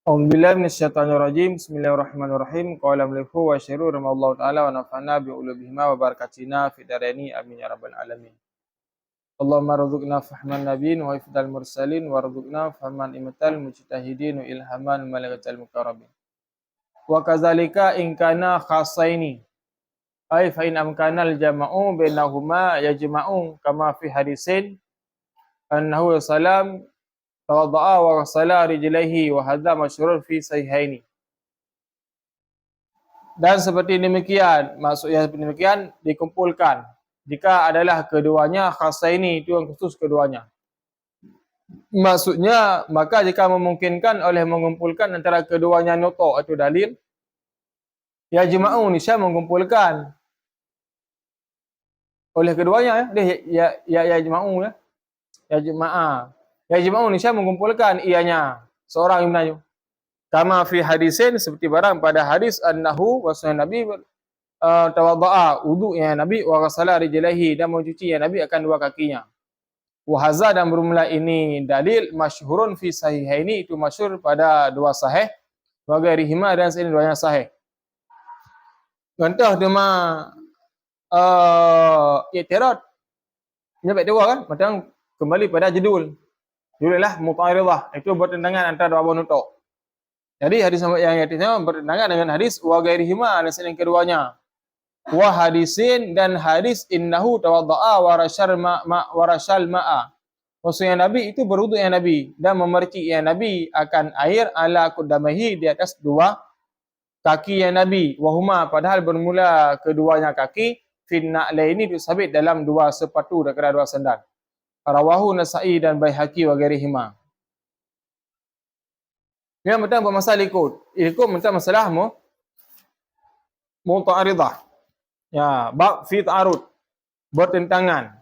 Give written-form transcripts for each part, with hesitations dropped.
A'udzubillahi minasyaitonirrajim. Bismillahirrahmanirrahim. Qala mu'allifu wa syairu rahimallahu ta'ala wa nafa'na bi ulumihima wa barakatina fid dharaini amin ya rabbal alamin. Allahumma rzuqna fahman nabiyyin wa hifdzal mursalin wa rzuqna fahman imtal mujtahidin wa ilhaman malaikatil mukarrabin. Wa kadzalika in kana khassaini ay fa in amkana al jama'u bainahuma yajma'u kama fi hadisin annahu salam tawadda'a wa ghasala rijlaihi wa hadza masyhurun fi sahihaini. Dan seperti demikian, maksudnya seperti demikian dikumpulkan jika adalah keduanya khasaini, itu yang khusus keduanya. Maksudnya maka jika memungkinkan oleh mengumpulkan antara keduanya nutuk atau dalil, ya jema'u nisya mengumpulkan oleh keduanya ya jema'u ya jemaah. Ya jema'u nisya mengumpulkan ianya seorang yang menanya. Kama fi hadisin, seperti barang pada hadis annahu wasna Nabi tawadda'a, wudu'nya Nabi, wa ghasala rijlaihi, dan mencuci ya Nabi akan dua kakinya. Wa hadza, dan bermula ini dalil masyhurun fi sahihaini, itu masyhur pada dua sahih, wa ghairihima, dan selain duanya sahih. Contoh dema i'tirad nyampe dua kan, macam kembali pada judul. Judullah muta'aridah, itu bertentangan antara dua nutuk. Jadi hadis yang hadisnya bertentangan dengan hadis wa ghairihima, dan selain keduanya. Wa hadisin, dan hadis innahu tawadda'a wa rashal ma'a. Maksudnya Nabi itu berwudu ya Nabi dan memercik ya Nabi akan air ala qudamaihi, di atas dua kaki ya Nabi. Wahuma, padahal bermula keduanya kaki, finna laini, itu sabit dalam dua sepatu daripada dua sandal. Rawahu Nasa'i dan Baihaqi wa ghairihima. Yang pertama masalah ikut tentang masalah muta'aridah. Ya, bab fi ta'arud, bertentangan.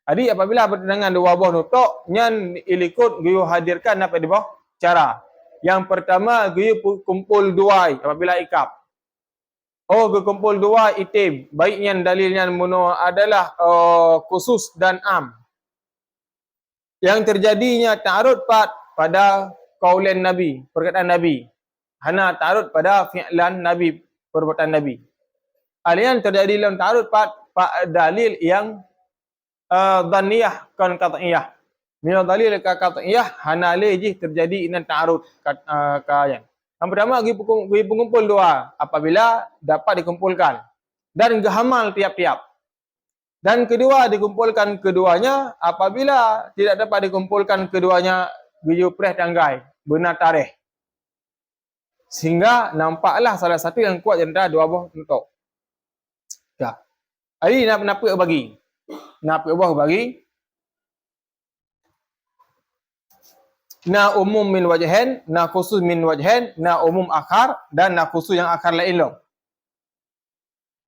Jadi apabila bertentangan dua buah nutuk, nyan ilikut giyu hadirkan apa di bawah cara. Yang pertama giyu kumpul dua apabila ikap. Oh, kumpul dua itim, baiknya dalilnya muno adalah khusus dan am. Yang terjadinya ta'arud pada kaulan Nabi, perkataan Nabi. Hana ta'arud pada fi'lan Nabi, perbuatan Nabi. Alian terjadi dalam ta'arud dalil yang dhaniyah kan qat'iyah. Min dalil ka qat'iyah hana leji terjadi inan ta'arud kayan. Yang pertama bagi pengumpul dua apabila dapat dikumpulkan dan gehamal tiap-tiap. Dan kedua dikumpulkan keduanya apabila tidak dapat dikumpulkan keduanya giyu preh tanggai benar tarikh. Sehingga nampaklah salah satu yang kuat antara dua buah nutuk. Ya. Hari nak bagi. Nak bagi. Na umum min wajhain, na khusus min wajhain, na umum akhar, dan na khusus yang akhar lain lo.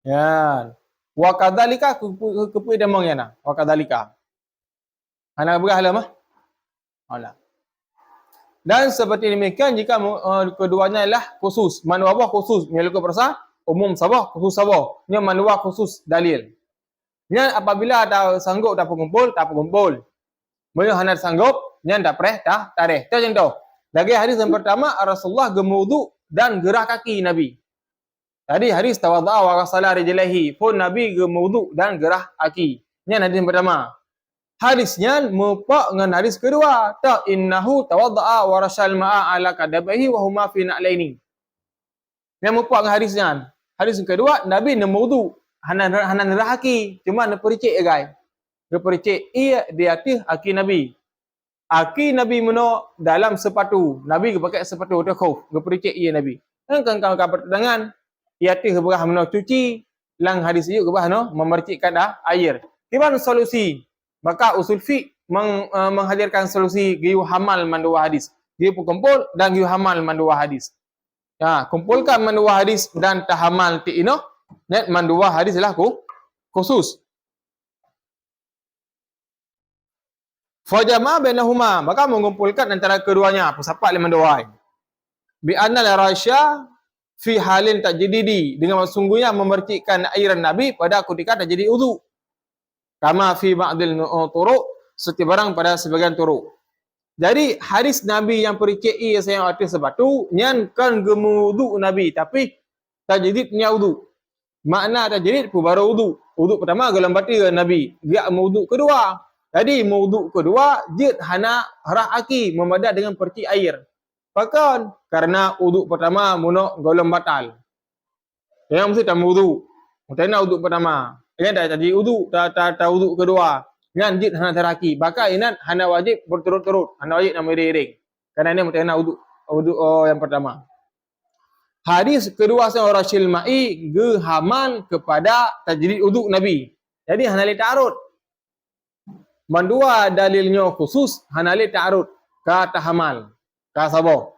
Ya. Wa kadzalika kepuai demangnya na. Wa kadzalika. Ana berah mah? Allah. Dan seperti demikian jika keduanya adalah khusus, manwa khusus, milik persa umum sabah khusus sabah. Nya manwa khusus dalil. Nya apabila ada sanggup tak pengumpul. Bila hana sanggup, nya tak preh dah tarikh. Itu contoh. Lagi hadis yang pertama Rasulullah gemudu dan gerah kaki Nabi. Tadi hadis tawadda'a wa ghasala rijlaihi, pun Nabi gemudu dan gerah kaki. Nya hadis yang pertama. Hadisnya merupak dengan hadis kedua. Tak innahu tawadda'a wa rashal ma'a ala kadabahi wa huma fi na'laini. Yang merupak dengan hadisnya. Hadis kedua, Nabi nak wudu. Hana nerahaki. Cuma nak pericik guys. Dia pericik di atas kaki Nabi. Kaki Nabi meno dalam sepatu. Nabi pakai sepatu tu khuf. Dia pericik Nabi. Kan pertentangan. Di atas berah meno cuci. Lang hadis itu berah memercikkan air. Gimana solusi? Maka usul fiqh menghadirkan solusi giyu hamal mandua hadis. Giyu kumpul dan giyu hamal mandua hadis. Ya, kumpulkan mandua hadis dan tahamal ti ino, net mandua hadis lah khusus. Fa jama'a bainahuma, maka mengumpulkan antara keduanya, pesapat lima dua. Bi anna al-rasya fi halin tajdidi, dengan sungguhnya memercikkan airan Nabi pada ketika terjadi wudu. Kama fi ba'dil turuq, seperti barang pada sebagian turuk. Jadi hadis Nabi yang perikei saya arti sebatu nyan kan gemudu Nabi tapi tajdidnya wudu. Makna tajdid pu baru wudu. Wudu pertama golong bati Nabi. Dia wudu kedua. Jadi wudu kedua jid hana harah aki memadat dengan perci air. Pakan karena wudu pertama muno golong batal. Yang mesti tak wudu. Mutana wudu pertama. Yang dah jadi wudu, tak wudu kedua. Ngan jid hana teraki. Baka inan hana wajib berturut-turut. Hana wajib nama iring. Karena ini mutana wudu yang pertama. Hadis kedua seorang Syilma'i gehaman kepada tajdid wudu Nabi. Jadi hana li ta'arud. Mandua dalilnya khusus hana li ta'arud ka tahamal, ka sabo.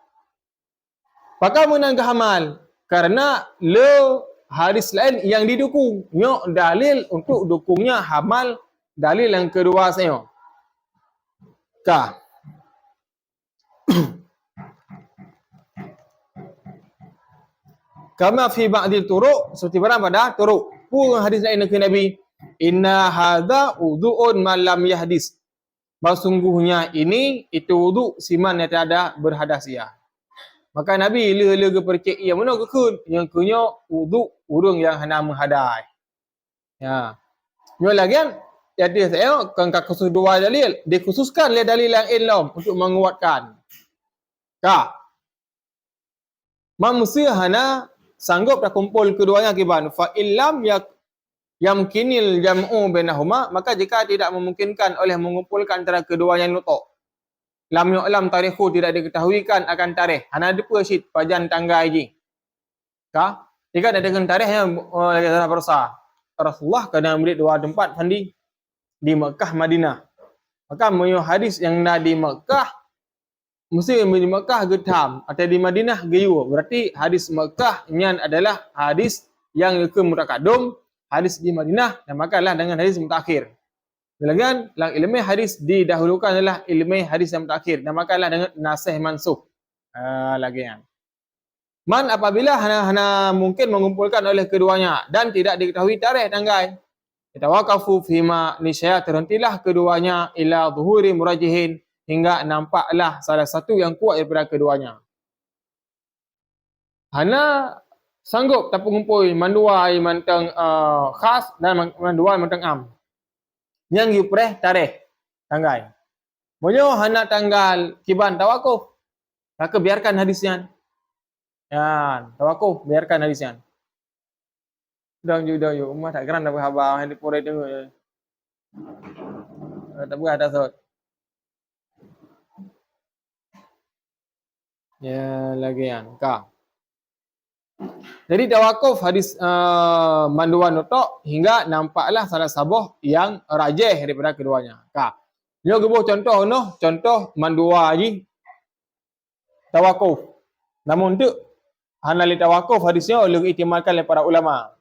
Maka menang kehamal karena le hadis lain yang didukung. Nyok dalil untuk dukungnya hamal dalil yang kedua saya. Ka. Kama fi ba'dil turuq seperti barang pada turuq. Pun hadis lain ke Nabi, inna hadza wudu'un man lam yahdis. Sesungguhnya ini itu wudu siman yang tiada berhadas ia. Maka Nabi le ke percik ia mana ke yang kunyo wudu urung yang hana menghadai. Ya. Nyo lagian ya dia saya kan khusus dua dalil, dikhususkan le dalil yang ilm untuk menguatkan. Ka. Manusia hana sanggup dah kumpul keduanya kiban fa illam yamkinil jam'u bainahuma, maka jika tidak memungkinkan oleh mengumpulkan antara keduanya nutuk lam yu'lam tarikhu, tidak diketahuikan akan tarikh hana deposit pajan tangga haji ka jika ada dengan tarikhnya dalam bersa Rasulullah kadang ambil dua tempat mandi di Mekah Madinah, maka menyo hadis yang di Mekah mesti di Mekah getam atau di Madinah geyu, berarti hadis Mekah nyan adalah hadis yang ke mutakadum, hadis di Madinah dan makalah dengan hadis mutakhir. Bilangan lang ilmu hadis didahulukan adalah ilmu hadis yang mutakhir dan makalah dengan nasih mansukh. Lagian. Man apabila hana mungkin mengumpulkan oleh keduanya dan tidak diketahui tarikh tanggai. Tawaqafu fima nisya terhentilah keduanya ila zuhuri murajihin, hingga nampaklah salah satu yang kuat daripada keduanya. Hana sanggup tak pengumpul manduai mantang khas dan manduai mantang am. Yang yupreh tarikh tanggai. Monyo hana tanggal kiban tawakuf. Maka biarkan hadisnya. Ya, tawakuf biarkan hadisnya. Dang yuk umat tak geran dah berhabar hendak pore tu. Tak berada sot. Ya, lagian ka. Jadi tawakuf hadis manduan nutuk hingga nampaklah salah sabuh yang rajih daripada keduanya. Ka. Yo gebuh contoh mandua haji tawakuf. Namun tu hanali tawakuf hadisnya oleh iktimalkan oleh para ulama.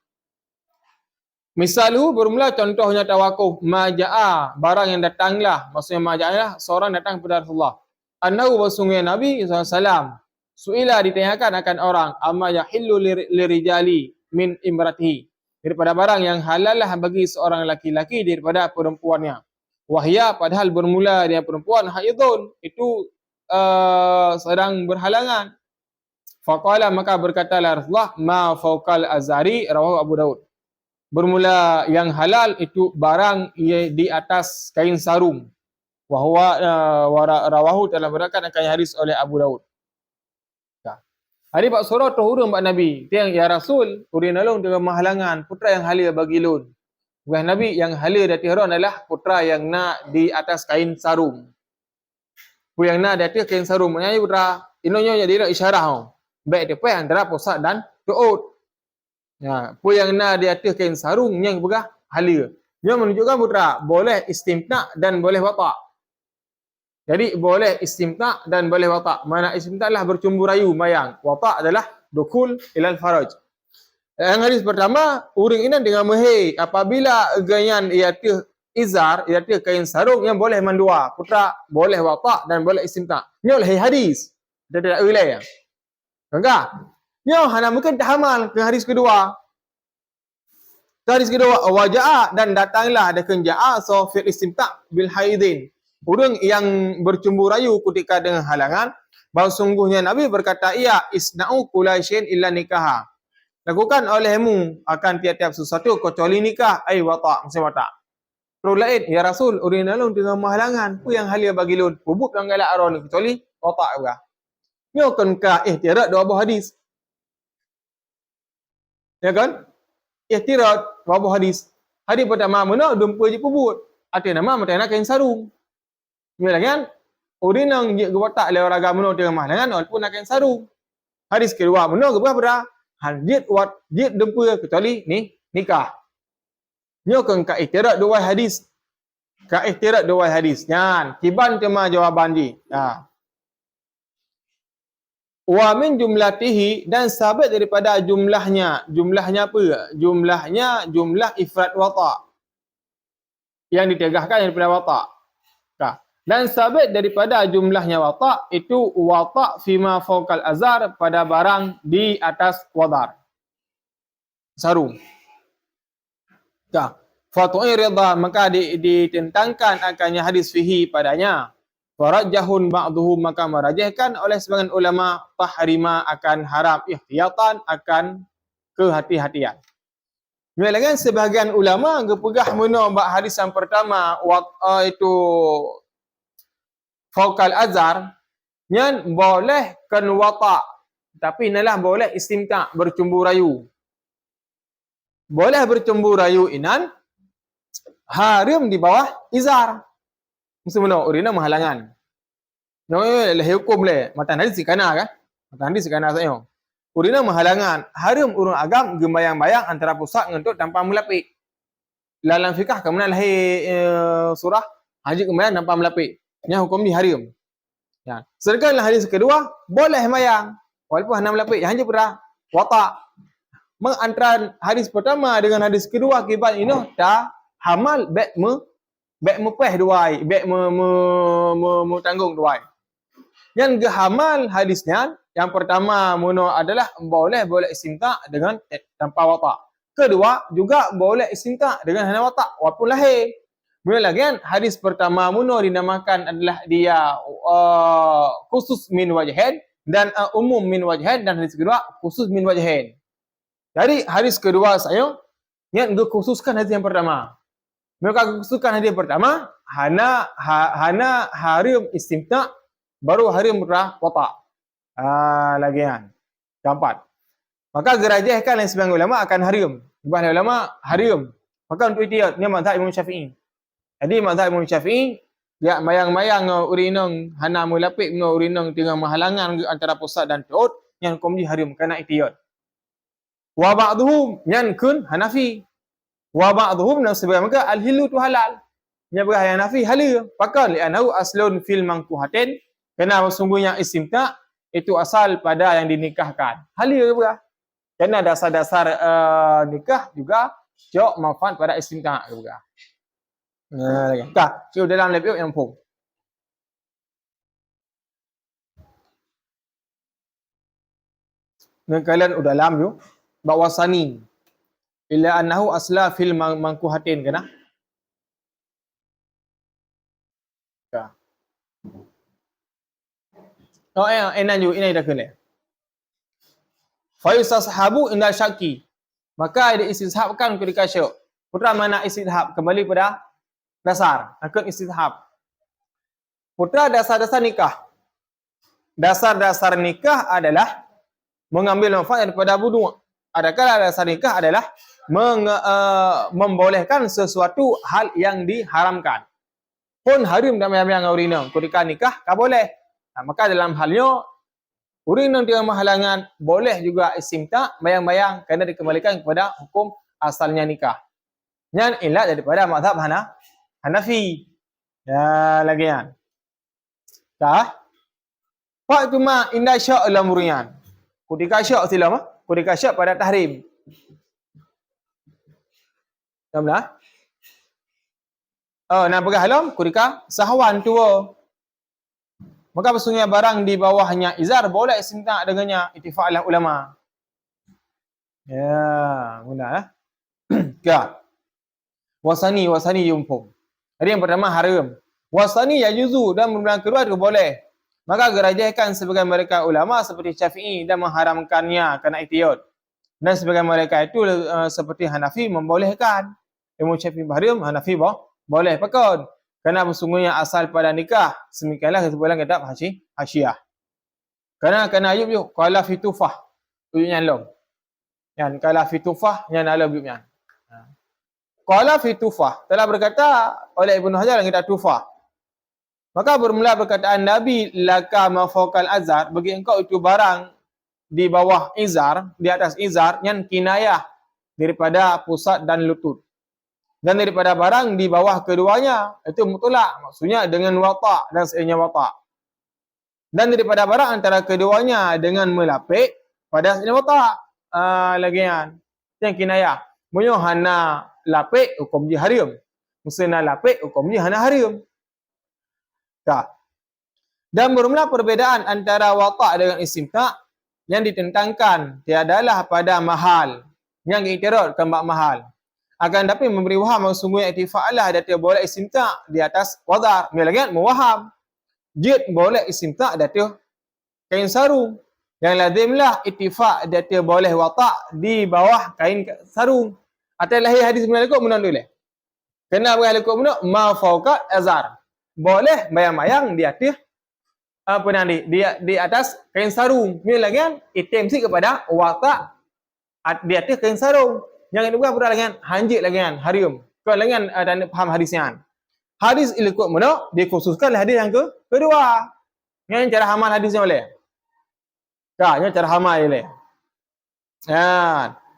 Misalu bermula contohnya tawakuf majaa, barang yang datanglah, maksudnya maja'ah seorang datang kepada Rasulullah. Annahu wasungnya Nabi SAW suila ditanyakan akan orang amma yahillu lirijali min imratihi, daripada barang yang halal lah bagi seorang laki-laki daripada perempuannya. Wahya padahal bermula dengan perempuan haidun itu sedang berhalangan. Faqala maka berkatalah Rasulullah ma fawqal azari rawahu Abu Daud. Bermula yang halal itu barang di atas kain sarung. Wahwa rawahu telah berikan akan hadis oleh Abu Daud. Hari Pak Surah turun Pak Nabi. Tiang ya Rasul, urin alung dengan mahalangan putra yang halal bagi lun. Bukan Nabi yang halal dari Tiron adalah putra yang nak di atas kain sarung. Yang nak di atas kain sarung. Menyanyi putra, inonya jadi isyarah. Baik depan antara pusat dan tuut. Ya, yang nak di atas kain sarung yang begah halal. Dia menunjukkan putra boleh istimta dan boleh watak. Jadi boleh istimta dan boleh watak. Mana istimta adalah bercumbu rayu mayang. Watak adalah dukul ilal faraj. Yang hadis pertama, uring ini dengan mehe apabila ganyan iaitu izar, iaitu kain sarung yang boleh mendua. Putra boleh watak dan boleh istimta. Ini oleh hadis. Dia tidak wilayah. Enggak? Ini hanya mungkin tahamal ke hadis kedua. Hadis kedua, waja'a dan datanglah ada kenja'a so fil istimta bil haidin. Orang yang bercumbu rayu ketika dengan halangan, bahawa sungguhnya Nabi berkata, "Ya, isna'u kulla syai'in illa nikaha." Lakukan olehmu akan tiap-tiap sesuatu kecuali nikah, ai wata', maksud wata'. Perlu lain, ya Rasul, urin alun dengan halangan, pu yang halia bagi lun, bubuk yang galak aron kecuali wata' juga. Ni akan ka ihtirat dua buah hadis. Ya kan? Ihtirat dua buah hadis. Hadis pertama mana dumpa je pubut. Ada nama mata nak kain sarung. Ni lagi kan? Urin yang je wata' le orang agama dengan halangan walaupun nak kain sarung. Hadis kedua mana ke berapa? Hadis dumpa kecuali ni nikah. Nyo kan ka ihtirat dua hadis. Ka ihtirat dua hadis. Nyan, kiban tema jawaban ji. Ha. Wa min jumlatihi, dan sabit daripada jumlahnya. Jumlahnya apa? Jumlahnya jumlah ifrad wata'. Yang ditegahkan daripada wata'. Dan sabit daripada jumlahnya wata' itu wata' fima fawqal azar, pada barang di atas wadar. Sarung. Fatu'i ridha, maka ditentangkan akannya hadis fihi padanya. Farajahun ba'duhum, maka merajahkan oleh sebagian ulama tahrima akan haram, ihtiyatan akan kehati-hatian. Kemudian sebahagian ulama gepegah meno bab hadis yang pertama itu fauqal azar, nyan boleh kan wata', tapi nalah boleh istimta', bercumbu rayu. Boleh bercumbu rayu inan haram di bawah izar. Mesti mana urina menghalangan. Leh hukum le, matan hadis sikana kan? Matan hadis sikana saya. Urina menghalangan, haram urang agam gembayang-bayang antara pusat ngentuk tanpa melapik. Dalam fikah kemudian lahir surah haji gembayang tanpa melapik. Yang hukum ni haram. Ya. Sedangkan hadis kedua boleh sembahyang walaupun hanya melapik, yang hanya pernah wata'. Antara hadis pertama dengan hadis kedua akibat ini dah hamal baik mepeh duai, baik tanggung duai. Yang gehamal hadisnya, yang pertama mono adalah boleh istimta' dengan tanpa wata'. Kedua juga boleh istimta' dengan hanya wata' walaupun lahir. Kemudian lagi kan hadis pertama mono dinamakan adalah dia khusus min wajhain dan umum min wajhain, dan hadis kedua khusus min wajhain. Jadi hadis kedua saya yang khususkan hadis yang pertama. Mereka khususkan hadis yang pertama hana haram istimta', baru haram wata'. Lagian. Keempat. Maka gerajahkan oleh sebagian ulama akan haram. Sebagian ulama haram. Maka untuk itu ni mazhab Imam Syafi'i. Jadi mazhab Imam Syafi'i dia mayang-mayang urinang hana mulapik urinang dengan menghalangan antara pusat dan perut, yang hukum dia haram kerana ihtiyat. Wa ba'dhum yang kun Hanafi. Wa ba'dhum dan sebagian mereka al-hilu tu halal. Yang berkata Hanafi halal. Pakan li'anahu aslun fil mangkuhatin. Kerana sungguhnya istimta' itu asal pada yang dinikahkan. Halal juga. Kerana dasar-dasar nikah juga jauh manfaat pada istimta' juga. Dah, cuba dalam lebih yang pun. Kalian udah dalam yuk. Bahwasani illa annahu asla fil mangkuhatin kena. Oh enan ju ini dah kena. Fa yusashabu indal syaki. Maka ada istishhabkan ketika syuk. Putra mana istishab? Kembali pada dasar. Akad istishab. Putra dasar-dasar nikah. Dasar-dasar nikah adalah mengambil manfaat daripada budu. Adakah dasar nikah adalah membolehkan sesuatu hal yang diharamkan. Pun haram dan yang urina. Ketika nikah, tak boleh. Maka dalam halnya, urina dengan halangan boleh juga istimta' bayang-bayang kerana dikembalikan kepada hukum asalnya nikah. Yang ilat daripada mazhab Hanafi. Ya, lagi kan. Dah. Pak cuma indah syak dalam urian. Ketika syak silam. Ketika syak pada tahrim. Tamlah. Nak pergi halam, ketika sahwan tua. Maka sesungguhnya barang di bawahnya izar boleh istimta' dengannya, ittifaqlah ulama. Ya, guna ya. Wasani yumpum. Jadi yang pertama haram. Wasani yajuzu dan berbulan kedua itu boleh. Maka gerajahkan sebagian mereka ulama seperti Syafi'i dan mengharamkannya kerana ihtiyat. Dan sebagian mereka itu seperti Hanafi membolehkan. Imam Syafi'i Bahrim, Hanafi boleh pakon. Kerana sesungguhnya asal pada nikah. Semikianlah kesimpulan kitab Hasyiah. Kerana ayub yuk, qala fi tufah. Uyuknya long. Yang qala fi tufah, yang alam uyuknya. Qala fi tufah. Telah berkata oleh Ibnu Hajar dalam kitab Tufah. Maka bermula perkataan Nabi laka mafaqal azar, bagi engkau itu barang di bawah izar, di atas izar yang kinayah daripada pusat dan lutut. Dan daripada barang di bawah keduanya itu mutlak, maksudnya dengan watak dan seinya watak. Dan daripada barang antara keduanya dengan melapik pada seinya watak. Lagian yang kinayah. Munyo hana lapik hukum ji harim. Musna lapik hukum ji hana harim. Dan bermula perbezaan antara watak dengan istimta' yang ditentangkan tiadalah pada mahal yang diiktiraf kembak mahal. Akan tapi memberi waham sungguhnya iktifa'lah dia boleh istimta' di atas wadar. Melainkan mewaham. Jid boleh istimta' dia kain sarung. Yang lazimlah iktifa' dia boleh watak di bawah kain sarung. Atau lahir hadis menakut menandulih. Kena berhalukut menuk ma fauqa azar. Boleh bayang-bayang di atas di atas kain sarung. Ini lagi kan itemsi kepada watak di atas kain sarung. Yang itu bukan lagi kan hanjit lagi kan harium. Kau lagi kan dan faham hadisnya. Hadis ilkut menuk dikhususkan hadis yang kedua. Yang cara hamal hadisnya boleh. Yang cara hamal boleh.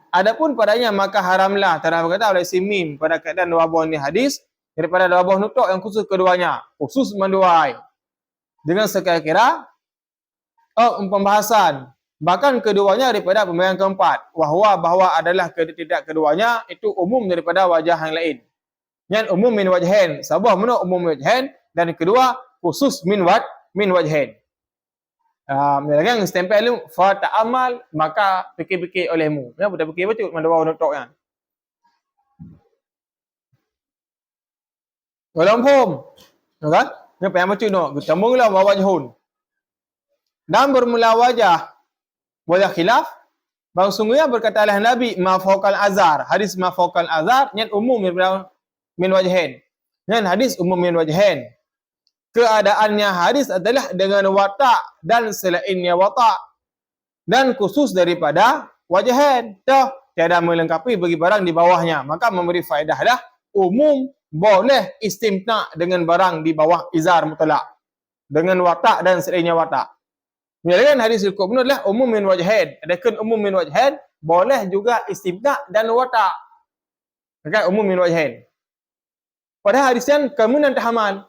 Adapun padanya maka haramlah telah berkata oleh Simin pada keadaan wabah ni hadis daripada wabah nutuk yang khusus keduanya, khusus menduai dengan sekira-kira pembahasan bahkan keduanya daripada pembahasan keempat bahawa adalah tidak keduanya itu umum daripada wajah yang lain. Yang umum min wajhain, sabah menuk umum min wajhain dan kedua khusus min wajhain. Yang stempel lu fa ta'amal maka fikir-fikir olehmu. Ya betul fikir betul menduai nutuk kan. Walam hum. Kan? Yang payah macam no, ketembunglah wajhun. Dan bermula wajah khilaf, bahawa sungguhnya berkatalah Nabi ma fauqal azar, hadis ma fauqal azar yang umum min wajhain. Yang hadis umum min wajhain. Keadaannya hadis adalah dengan watak dan selainnya watak dan khusus daripada wajhain. Tiada melengkapi bagi barang di bawahnya, maka memberi faedah dah umum boleh istimta' dengan barang di bawah izar mutlak dengan watak dan selainnya watak. Misalkan hadis al-Qur'an adalah umum min wajhain. Adakah umum min wajhain boleh juga istimta' dan watak. Maka umum min wajhain. Pada hadis yang kemudian tahamal.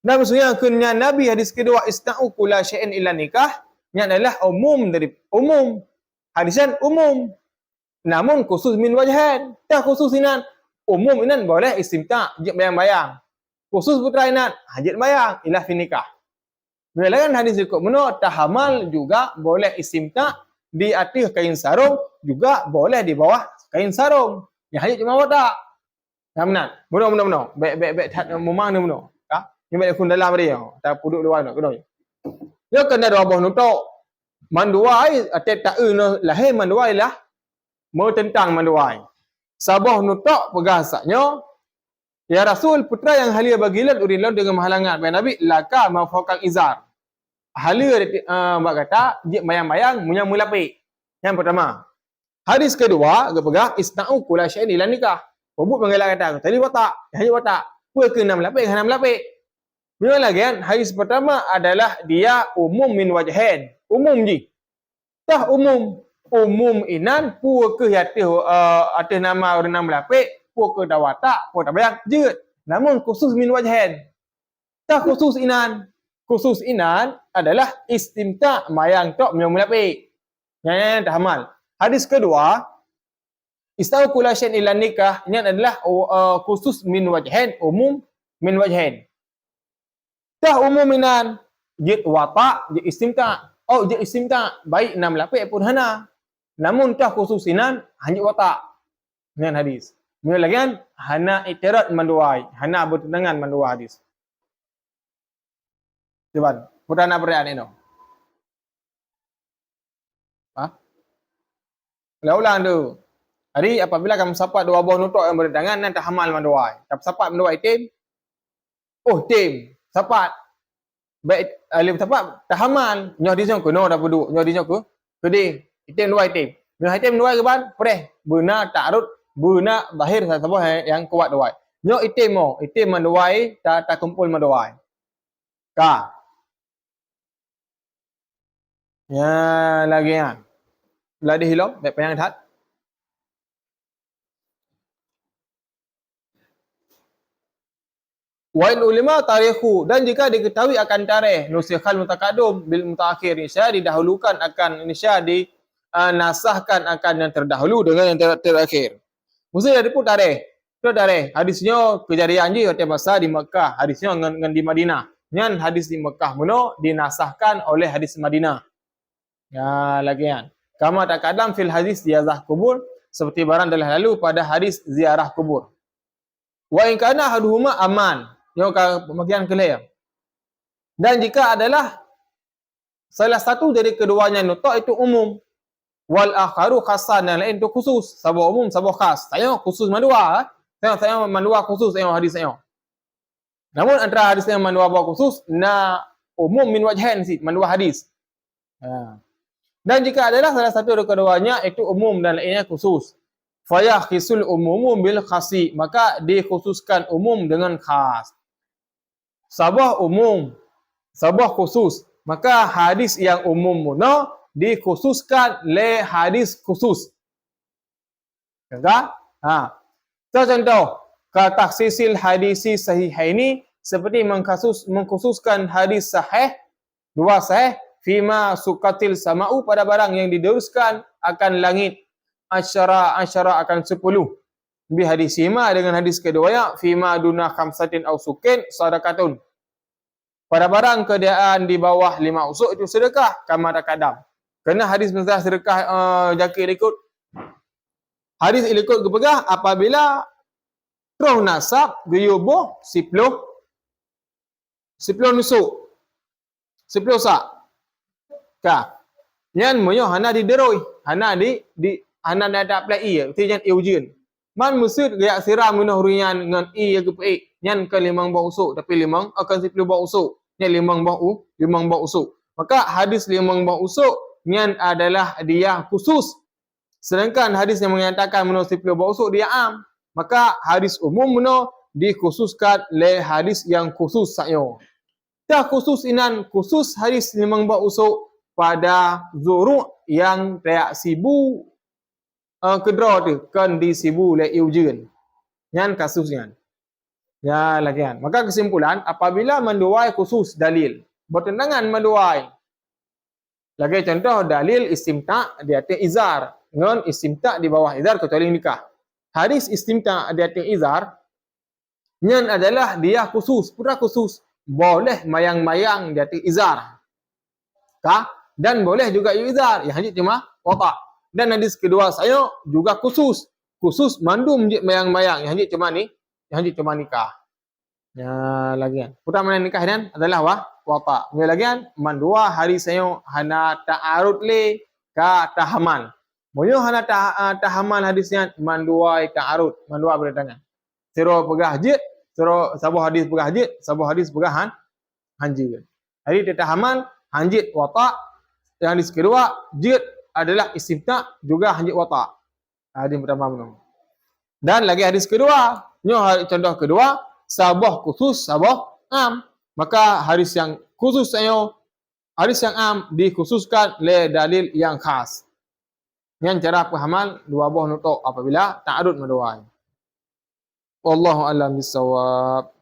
Dan maksudnya kena Nabi hadis kedua ista'u kula syai'in illa nikah yang adalah umum dari umum. Hadis yang umum. Namun khusus min wajhain. Tak khusus inan. Umum inan boleh istimta' jid bayang-bayang. Khusus putra inan hajat bayang ilah fi nikah. Bila hadis ikut menurut tahamal juga boleh istimta' di atas kain sarung juga boleh di bawah kain sarung. Yang hajat cuma watak. Ya benar. Benar. Baik memang ni benar. Ni baik kun dalam dia. Tak puduk luar nak kena. Ya kena dua buah nutuk. Manduai atau tak lahir manduai lah. Mau tentang manduai. Sabah nutuk pegasaknya. Ya Rasul putra yang halia bagilan urilon dengan menghalangan. Baik Nabi laka mafaqal izar. Halia kata jik bayang-bayang punya mulapik. Yang pertama. Hadis kedua pegang isna'u kula syai'in ila nikah. Pembuk penggelar kata tadi watak, hanya watak. Puan ke 6 lapik, 6 lapik. Bila lagi kan hadis pertama adalah dia umum min wajhain. Umum je. Tah umum. Umum inan puan ke atas nama orang 6 lapik, puan ke dah watak, puan tak bayang je. Namun khusus min wajhain. Tah khusus inan. Khusus inan adalah istimta' mayang tok min lapik. Yang tahamal. Hadis kedua istau kula syai'in ila nikah ini adalah khusus min wajhain, umum min wajhain. Tah umum minan jid watak, jid istimta'. Jid istimta' baik 6 lapik pun hana. Namun tah khusus inan hanya watak. Dengan hadis. Mula lagi kan hana itirat manduai, hana bertentangan mandua hadis. Cuba, putra nak perhatian ini. Ha? Ulang tu. Hari apabila kamu sapat dua buah nutuk yang bertentangan nanti hamal manduai. Tapi sapat manduai tim. Oh tim, sapat. Baik alim sapat tahamal. Nyoh di sini no dah berdua. Nyoh di sini kedi. Itim dua itim. Nyoh itim dua ke ban? Pereh. Benar ta'arud, benar zahir sabah yang kuat dua. Nyoh itim mo, itim manduai tak kumpul manduai. Ka. Ya lagi ya. Ladi hilang, baik payang that. Wain ulama tarikhu, dan jika diketahui akan tarikh nusikhal mutakadum bil mutaakhir, nisya didahulukan akan nisya nasahkan akan yang terdahulu dengan yang terakhir. Mesti ada pun tarikh. Tu tarikh hadisnya kejadian je pada masa di Mekah, hadisnya dengan di Madinah. Nyan hadis di Mekah muno dinasahkan oleh hadis Madinah. Ya lagi kan. Kama takadam fil hadis ziarah kubur, seperti barang telah lalu pada hadis ziarah kubur. Wa in kana ahaduhuma aman, yang bagian clear. Dan jika adalah salah satu dari keduanya nutuk itu umum, wal akharu khassan, yang lain itu khusus. Sabah umum, sabah khas. Saya khusus mandua, saya mandua khusus saya hadis saya. Namun antara hadis yang mandua khusus na umum min wajhain si mandua hadis. Dan jika adalah salah satu dari keduanya itu umum dan lainnya khusus. Fayakhisul umumu bil khasi, maka dikhususkan umum dengan khas. Sabah umum, sabah khusus, maka hadis yang umum muno dikhususkan le hadis khusus. Kata? Contoh, kataksisil hadisi sahihaini, seperti mengkhususkan hadis sahih, dua sahih, fima sukatil sama'u, pada barang yang diduruskan akan langit, asyara akan 10. Bi hadis sima, dengan hadis kedua, fima duna khamsatin au sukin sadaqatun. Pada barang keadaan di bawah 5 usuk itu sedekah, kama takadam. Kerana hadis masalah sedekah jakir ikut. Hadis ikut kepegah apabila roh nasab guyubuh 10 nusuk. 10 sak. Ka. Nyan moyo hana dideroi, hana hana ada plai ti jan eujen. Man musud gaya siram minuh rian dengan ke pe. Nyan ke 5 bau usuk, tapi 5 akan 10 bau usuk. Nyan 5 bau usuk. Maka hadis 5 bau usuk nyan adalah dia khusus. Sedangkan hadis yang menyatakan menurut 10 bau usuk dia am. Maka hadis umum menurut dikhususkan le hadis yang khusus sayo. Tak khusus inan, khusus hadis 5 bau usuk pada zuru' yang tak sibu kedra tu kan di sibu le eujen. Nyan kasusnya. Ya lagian. Maka kesimpulan apabila menduai khusus dalil, bertentangan menduai. Lagi contoh dalil istimta di atas izar, dengan istimta di bawah izar kecuali nikah. Hadis istimta di atas izar nyan adalah dia khusus, pura khusus. Boleh mayang-mayang di atas izar. Kah? Dan boleh juga izar, yang hanya cuma otak. Dan hadis kedua saya juga khusus. Khusus mandum je mayang-mayang, yang hanya cuma ni, yang hanya cuma nikah. Ya lagian. Putra mana nikah dan adalah wata. Ni lagian mandua hari saya hana ta'arud le ka tahaman. Moyo hana tahaman hadisnya mandua ta'arud, mandua berdangan. Siro pegah jid, siro sabuh hadis pegah jid, sabuh hadis pegah hanjid. Hari tahaman hanjid wata. Yang hadis kedua jid adalah istimta juga hanjid wata. Hadis pertama menung. Dan lagi hadis kedua, nyo contoh kedua, sabah khusus, sabah am. Maka hadis yang khusus sayo, hadis yang am dikhususkan le dalil yang khas. Yang cara pahaman dua buah nutuk apabila ta'arud menduai. Wallahu a'lam bissawab.